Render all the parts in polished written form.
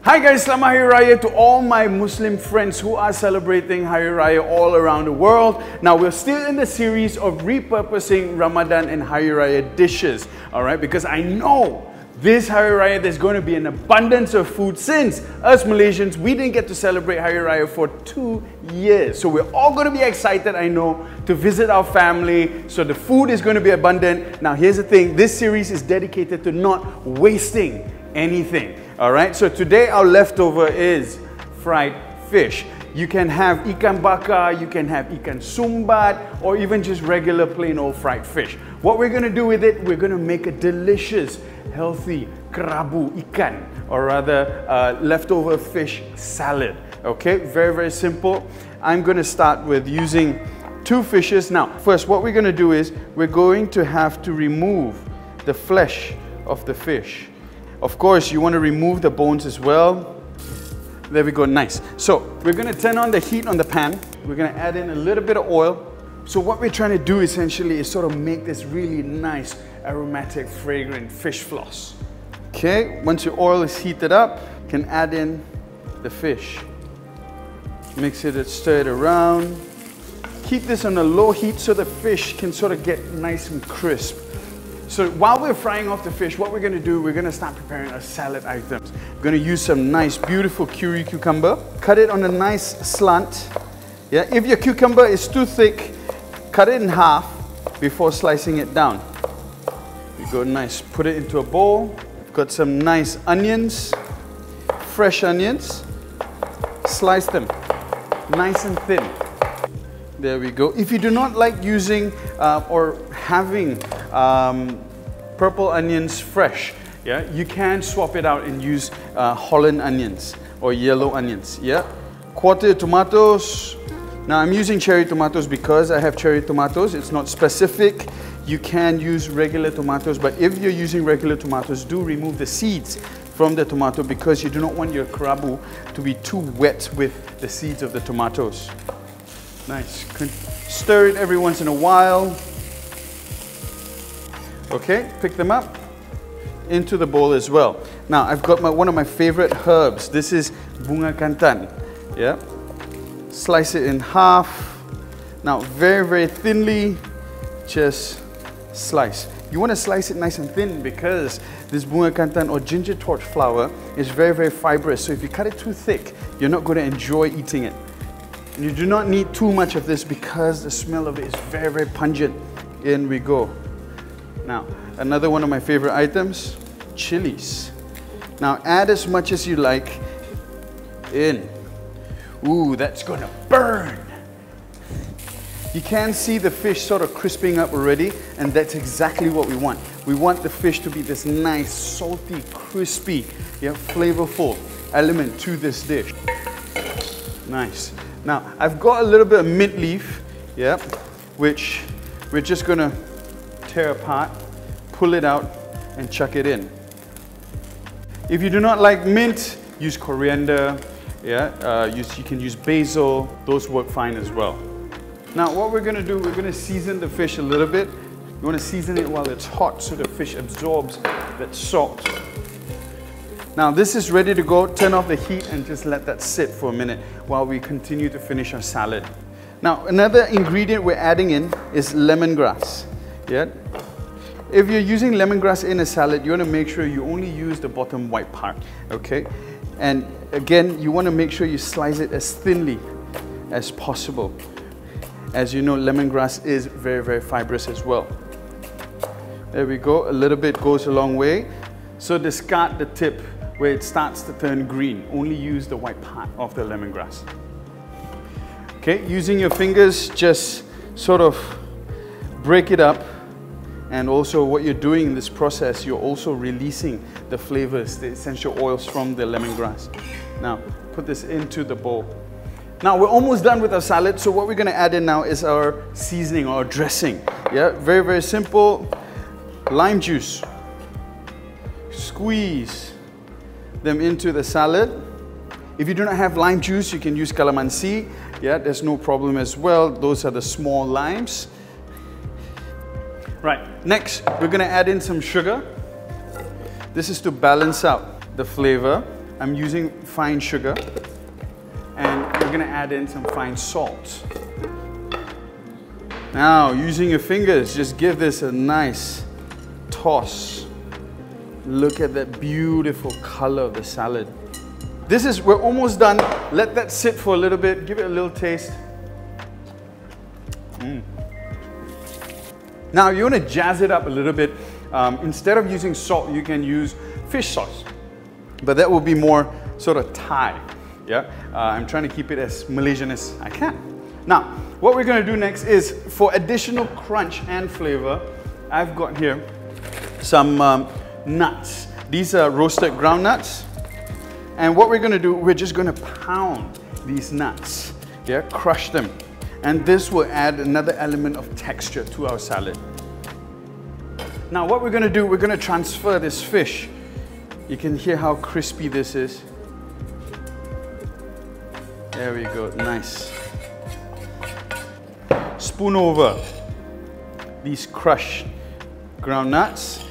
Hi guys, Selamat Hari Raya to all my Muslim friends who are celebrating Hari Raya all around the world. Now we're still in the series of repurposing Ramadan and Hari Raya dishes, alright? Because I know this Hari Raya there's going to be an abundance of food since us Malaysians, we didn't get to celebrate Hari Raya for 2 years. So we're all going to be excited, I know, to visit our family. So the food is going to be abundant. Now here's the thing, this series is dedicated to not wasting anything. Alright, so today our leftover is fried fish. You can have ikan bakar, you can have ikan sumbat, or even just regular plain old fried fish. What we're going to do with it, we're going to make a delicious, healthy kerabu ikan, or rather leftover fish salad. Okay, very, very simple. I'm going to start with using 2 fishes. Now, first what we're going to do is, we're going to have to remove the flesh of the fish. Of course, you want to remove the bones as well. There we go, nice. So we're going to turn on the heat on the pan. We're going to add in a little bit of oil. So what we're trying to do essentially is sort of make this really nice, aromatic, fragrant fish floss. Okay, once your oil is heated up, you can add in the fish. Mix it and stir it around. Keep this on a low heat so the fish can sort of get nice and crisp. So while we're frying off the fish, what we're going to do, we're going to start preparing our salad items. We're going to use some nice, beautiful curry cucumber. Cut it on a nice slant. Yeah, if your cucumber is too thick, cut it in half before slicing it down. You go nice, put it into a bowl. Got some nice onions, fresh onions. Slice them nice and thin. There we go. If you do not like using or having purple onions fresh, yeah, you can swap it out and use Holland onions or yellow onions. Yeah, quarter tomatoes. Now I'm using cherry tomatoes because I have cherry tomatoes. It's not specific. You can use regular tomatoes, but if you're using regular tomatoes, do remove the seeds from the tomato because you do not want your kerabu to be too wet with the seeds of the tomatoes. Nice. Stir it every once in a while. Okay, pick them up into the bowl as well. Now I've got one of my favorite herbs. This is bunga kantan. Yeah. Slice it in half. Now very, very thinly, just slice. You want to slice it nice and thin because this bunga kantan or ginger torch flower is very, very fibrous. So if you cut it too thick, you're not going to enjoy eating it. And you do not need too much of this because the smell of it is very, very pungent. In we go. Now, another one of my favorite items, chilies. Now, add as much as you like in. Ooh, that's gonna burn. You can see the fish sort of crisping up already, and that's exactly what we want. We want the fish to be this nice, salty, crispy, yeah, flavorful element to this dish. Nice. Now, I've got a little bit of mint leaf, yeah, which we're just gonna tear apart, pull it out, and chuck it in. If you do not like mint, use coriander, yeah, you can use basil, those work fine as well. Now, what we're gonna do, we're gonna season the fish a little bit. You wanna season it while it's hot so the fish absorbs that salt. Now this is ready to go. Turn off the heat and just let that sit for a minute while we continue to finish our salad. Now another ingredient we're adding in is lemongrass. Yeah. If you're using lemongrass in a salad, you want to make sure you only use the bottom white part. Okay. And again, you want to make sure you slice it as thinly as possible. As you know, lemongrass is very, very fibrous as well. There we go. A little bit goes a long way. So discard the tip where it starts to turn green. Only use the white part of the lemongrass. Okay, using your fingers, just sort of break it up. And also what you're doing in this process, you're also releasing the flavors, the essential oils from the lemongrass. Now, put this into the bowl. Now, we're almost done with our salad, so what we're gonna add in now is our seasoning or dressing. Yeah, very, very simple. Lime juice. Squeeze them into the salad. If you do not have lime juice, you can use calamansi. Yeah, there's no problem as well. Those are the small limes. Right, next, we're gonna add in some sugar. This is to balance out the flavor. I'm using fine sugar, and we're gonna add in some fine salt. Now, using your fingers, just give this a nice toss. Look at that beautiful color of the salad. We're almost done. Let that sit for a little bit, give it a little taste. Now, you wanna jazz it up a little bit. Instead of using salt, you can use fish sauce, but that will be more sort of Thai. Yeah, I'm trying to keep it as Malaysian as I can. Now, what we're gonna do next is, for additional crunch and flavor, I've got here some nuts. These are roasted groundnuts. And what we're gonna do, we're just gonna pound these nuts, yeah, crush them. And this will add another element of texture to our salad. Now, what we're gonna do, we're gonna transfer this fish. You can hear how crispy this is. There we go, nice. Spoon over these crushed ground nuts.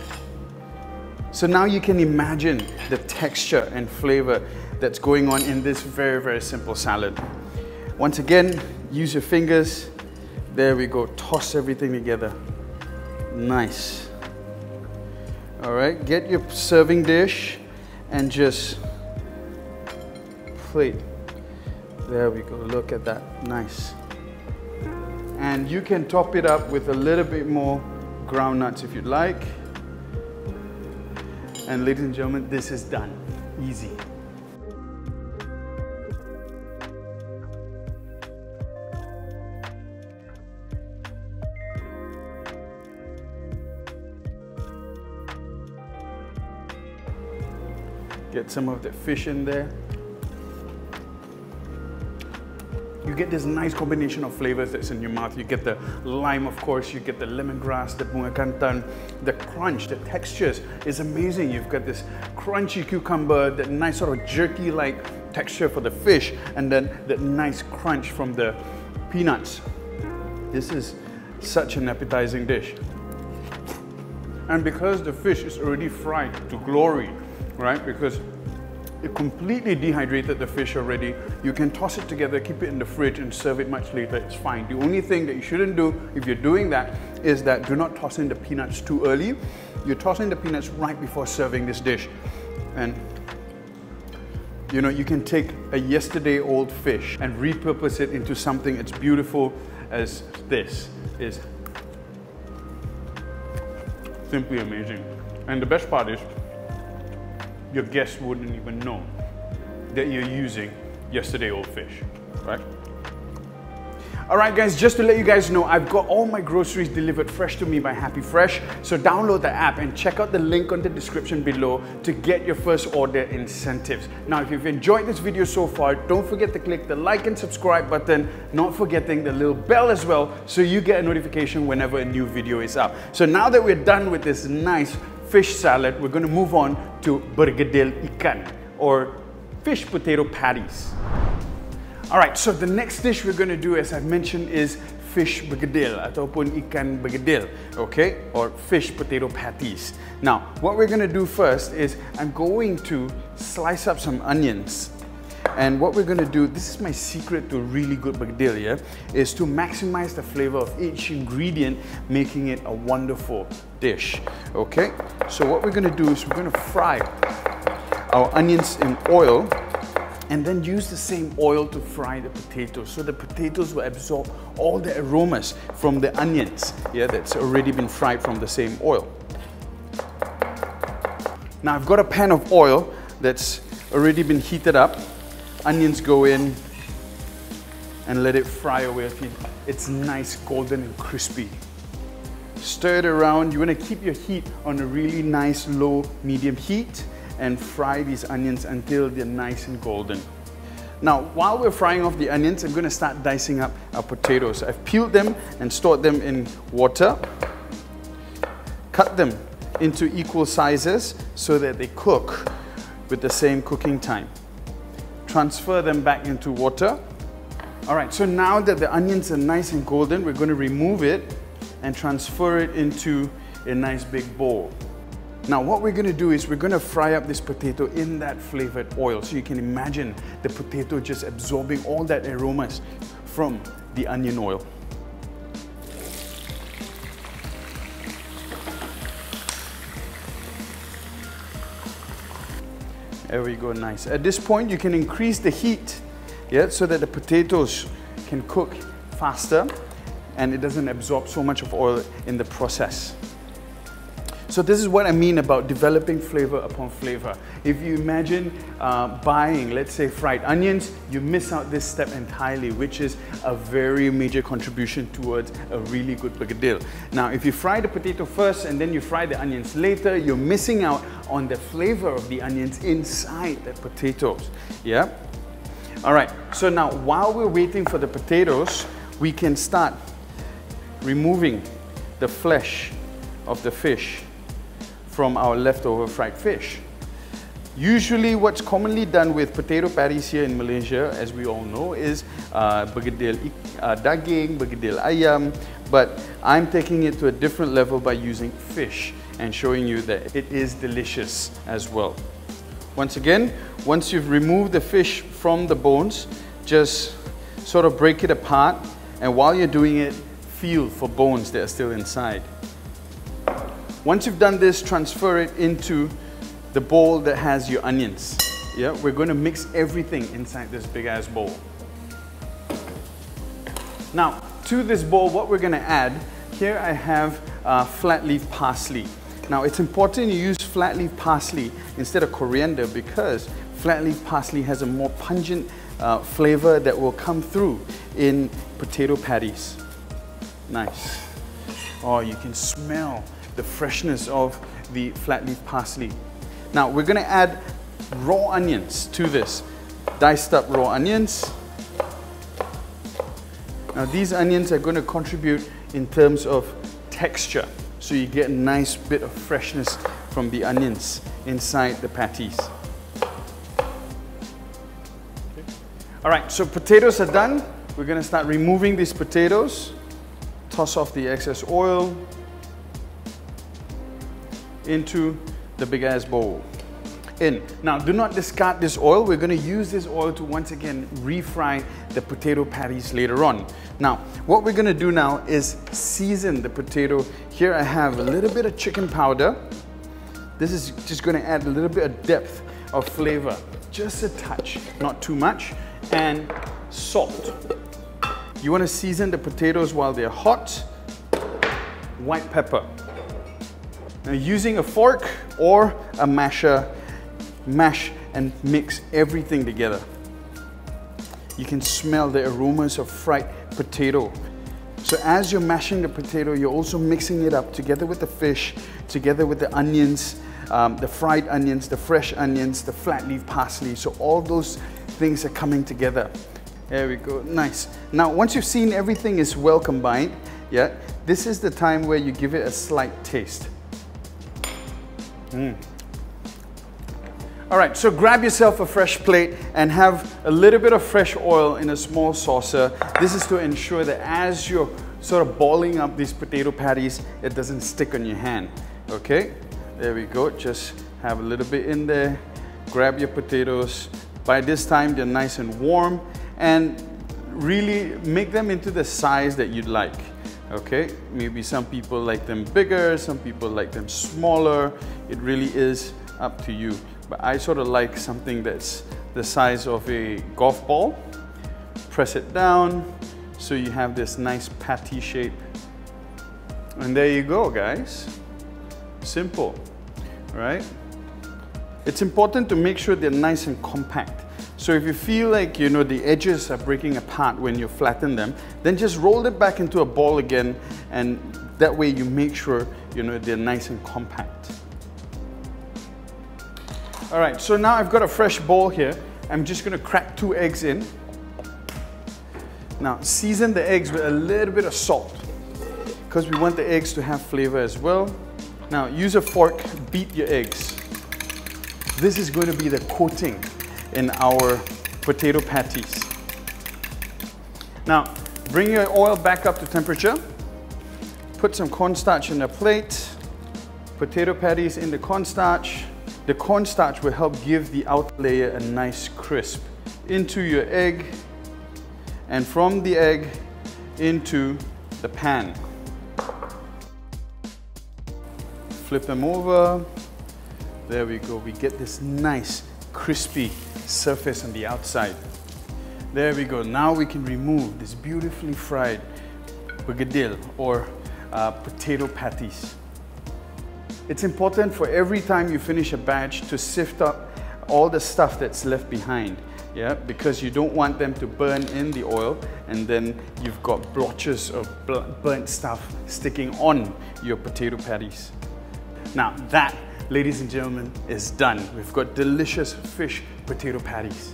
So now you can imagine the texture and flavor that's going on in this very, very simple salad. Once again, use your fingers. There we go, toss everything together. Nice. All right, get your serving dish and just plate. There we go, look at that, nice. And you can top it up with a little bit more ground nuts if you'd like. And ladies and gentlemen, this is done. Easy. Get some of the fish in there. You get this nice combination of flavors that's in your mouth. You get the lime, of course, you get the lemongrass, the bunga kantan, the crunch, the textures is amazing. You've got this crunchy cucumber, that nice sort of jerky-like texture for the fish, and then that nice crunch from the peanuts. This is such an appetizing dish. And because the fish is already fried to glory, right? Because it completely dehydrated the fish already. You can toss it together, keep it in the fridge and serve it much later, it's fine. The only thing that you shouldn't do if you're doing that is that do not toss in the peanuts too early. You toss in the peanuts right before serving this dish. And you know, you can take a yesterday old fish and repurpose it into something as beautiful as this is. Simply amazing. And the best part is, your guests wouldn't even know that you're using yesterday old fish, right? All right, guys, just to let you guys know, I've got all my groceries delivered fresh to me by Happy Fresh. So download the app and check out the link on the description below to get your first order incentives. Now, if you've enjoyed this video so far, don't forget to click the like and subscribe button, not forgetting the little bell as well, so you get a notification whenever a new video is up. So now that we're done with this nice fish salad, we're going to move on to bergedil ikan, or fish potato patties. All right, so the next dish we're going to do, as I've mentioned, is fish bergedil ataupun ikan bergedil, okay, or fish potato patties. Now, what we're going to do first is I'm going to slice up some onions. And what we're going to do, this is my secret to a really good bergedil, yeah, is to maximize the flavor of each ingredient, making it a wonderful dish. Okay, so what we're going to do is we're going to fry our onions in oil, and then use the same oil to fry the potatoes, so the potatoes will absorb all the aromas from the onions, yeah, that's already been fried from the same oil. Now I've got a pan of oil that's already been heated up. Onions go in and let it fry away until it's nice, golden and crispy. Stir it around. You want to keep your heat on a really nice low medium heat and fry these onions until they're nice and golden. Now, while we're frying off the onions, I'm going to start dicing up our potatoes. I've peeled them and stored them in water. Cut them into equal sizes so that they cook with the same cooking time. Transfer them back into water. All right, so now that the onions are nice and golden, we're going to remove it and transfer it into a nice big bowl. Now what we're going to do is we're going to fry up this potato in that flavored oil. So you can imagine the potato just absorbing all that aromas from the onion oil. There we go, nice. At this point you can increase the heat, yeah, so that the potatoes can cook faster and it doesn't absorb so much of oil in the process. So this is what I mean about developing flavor upon flavor. If you imagine buying, let's say, fried onions, you miss out this step entirely, which is a very major contribution towards a really good bergedil. Now, if you fry the potato first and then you fry the onions later, you're missing out on the flavor of the onions inside the potatoes. Yeah? All right, so now while we're waiting for the potatoes, we can start removing the flesh of the fish from our leftover fried fish. Usually what's commonly done with potato patties here in Malaysia, as we all know, is bergedil daging, bergedil ayam, but I'm taking it to a different level by using fish and showing you that it is delicious as well. Once again, once you've removed the fish from the bones, just sort of break it apart, and while you're doing it, feel for bones that are still inside. Once you've done this, transfer it into the bowl that has your onions. Yeah, we're going to mix everything inside this big ass bowl. Now, to this bowl, what we're going to add, here I have flat leaf parsley. Now, it's important you use flat leaf parsley instead of coriander because flat leaf parsley has a more pungent flavor that will come through in potato patties. Nice. Oh, you can smell the freshness of the flat leaf parsley. Now we're going to add raw onions to this, diced up raw onions. Now these onions are going to contribute in terms of texture, so you get a nice bit of freshness from the onions inside the patties. All right, so potatoes are done. We're going to start removing these potatoes. Toss off the excess oil into the big ass bowl. Now, do not discard this oil. We're going to use this oil to once again refry the potato patties later on. Now, what we're going to do now is season the potato. Here I have a little bit of chicken powder. This is just going to add a little bit of depth of flavor, just a touch, not too much, and salt. You want to season the potatoes while they're hot. White pepper. Now, using a fork or a masher, mash and mix everything together. You can smell the aromas of fried potato. So as you're mashing the potato, you're also mixing it up together with the fish, together with the onions, the fried onions, the fresh onions, the flat leaf parsley. So all those things are coming together. There we go, nice. Now, once you've seen everything is well combined, yeah, this is the time where you give it a slight taste. All right, so grab yourself a fresh plate and have a little bit of fresh oil in a small saucer. This is to ensure that as you're sort of balling up these potato patties, it doesn't stick on your hand. Okay, there we go. Just have a little bit in there. Grab your potatoes. By this time, they're nice and warm, and really make them into the size that you'd like. Okay, maybe some people like them bigger, some people like them smaller. It really is up to you. But I sort of like something that's the size of a golf ball. Press it down so you have this nice patty shape. And there you go, guys. Simple, right? It's important to make sure they're nice and compact. So if you feel like, you know, the edges are breaking apart when you flatten them, then just roll it back into a ball again, and that way you make sure, you know, they're nice and compact. All right, so now I've got a fresh bowl here. I'm just going to crack 2 eggs in. Now season the eggs with a little bit of salt because we want the eggs to have flavor as well. Now use a fork, beat your eggs. This is going to be the coating in our potato patties. Now, bring your oil back up to temperature. Put some cornstarch in a plate. Potato patties in the cornstarch. The cornstarch will help give the outer layer a nice crisp. Into your egg, and from the egg into the pan. Flip them over. There we go. We get this nice crispy surface on the outside. There we go. Now we can remove this beautifully fried bergedil or potato patties. It's important for every time you finish a batch to sift up all the stuff that's left behind, yeah, because you don't want them to burn in the oil and then you've got blotches of burnt stuff sticking on your potato patties. Now that, ladies and gentlemen, is done. We've got delicious fish potato patties.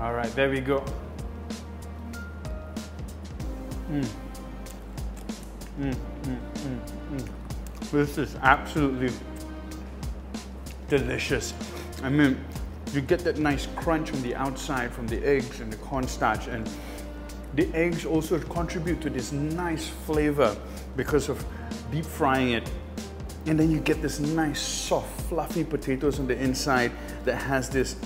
All right, there we go. This is absolutely delicious. I mean, you get that nice crunch on the outside from the eggs and the cornstarch, and the eggs also contribute to this nice flavor because of deep frying it. And then you get this nice soft fluffy potatoes on the inside that has this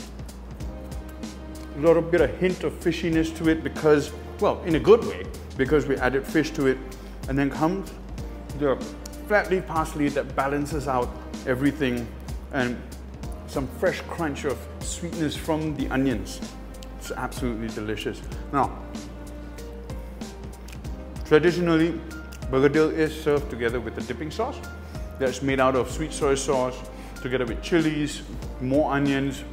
little bit of hint of fishiness to it because, well, in a good way, because we added fish to it. And then comes the flat leaf parsley that balances out everything, and some fresh crunch of sweetness from the onions. It's absolutely delicious. Now, traditionally, bergedil is served together with a dipping sauce that's made out of sweet soy sauce, together with chilies, more onions,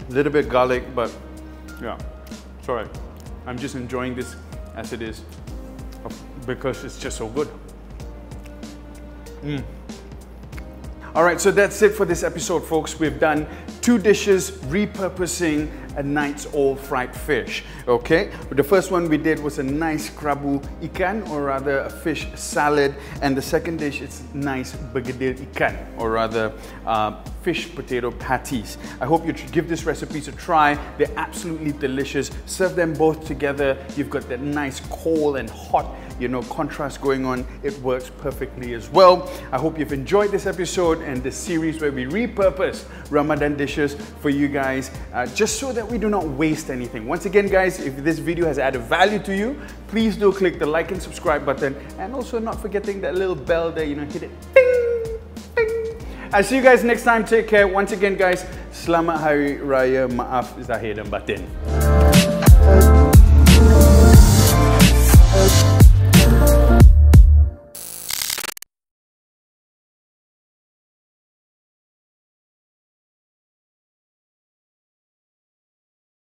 a little bit garlic, but yeah, it's all right. I'm just enjoying this as it is because it's just so good. All right, so that's it for this episode, folks. We've done 2 dishes repurposing a night's old fried fish, okay? The first one we did was a nice krabu ikan, or rather a fish salad, and the second dish is nice bergedil ikan, or rather fish potato patties. I hope you give this recipes a try. They're absolutely delicious. Serve them both together. You've got that nice cold and hot, you know, contrast going on. It works perfectly as well. I hope you've enjoyed this episode and this series where we repurpose Ramadan dishes for you guys, just so that we do not waste anything. Once again, guys, if this video has added value to you, please do click the like and subscribe button, and also not forgetting that little bell there, you know, hit it. Ding, ding. I'll see you guys next time. Take care. Once again, guys, Selamat Hari Raya, maaf zahir dan batin.